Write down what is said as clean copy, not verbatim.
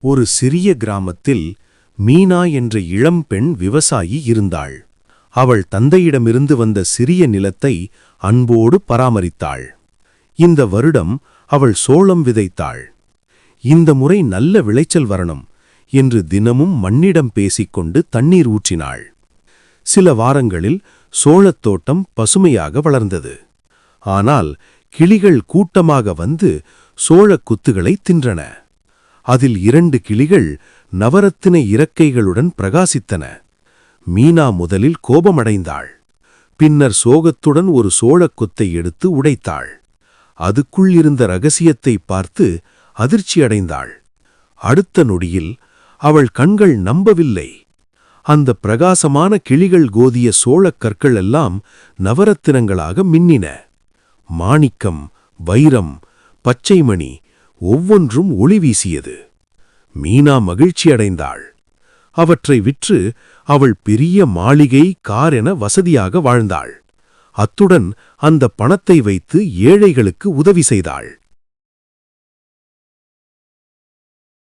ஒரு சிறிய கிராமத்தில் மீனா என்ற இளம்பெண் விவசாயி இருந்தாள். அவள் தந்தையிடமிருந்து வந்த சிறிய நிலத்தை அன்போடு பராமரித்தாள். இந்த வருடம் அவள் சோளம் விதைத்தாள். இந்த முறை நல்ல விளைச்சல் வரணும் என்று தினமும் மண்ணிடம் பேசிக்கொண்டு தண்ணீர் ஊற்றினாள். சில வாரங்களில் சோளத் தோட்டம் பசுமையாக வளர்ந்தது. ஆனால் கிளிகள் கூட்டமாக வந்து சோளக் குத்துகளை தின்றன. அதில் 2 கிளிகள் நவரத்தின இறக்கைகளுடன் பிரகாசித்தன. மீனா முதலில் கோபமடைந்தாள். பின்னர் சோகத்துடன் ஒரு சோளக் கொத்தை எடுத்து உடைத்தாள். அதுக்குள் இருந்த ரகசியத்தை பார்த்து அதிர்ச்சியடைந்தாள். அடுத்த நொடியில் அவள் கண்கள் நம்பவில்லை. அந்த பிரகாசமான கிளிகள் கோதிய சோளக் கற்கள் எல்லாம் நவரத்தினங்களாக மின்னின. மாணிக்கம், வைரம், பச்சைமணி ஒவ்வொன்றும் ஒளி வீசியது. மீனா மகிழ்ச்சியடைந்தாள். அவற்றை விற்று அவள் பெரிய மாளிகை, கார் என வசதியாக வாழ்ந்தாள். அத்துடன் அந்த பணத்தை வைத்து ஏழைகளுக்கு உதவி செய்தாள்.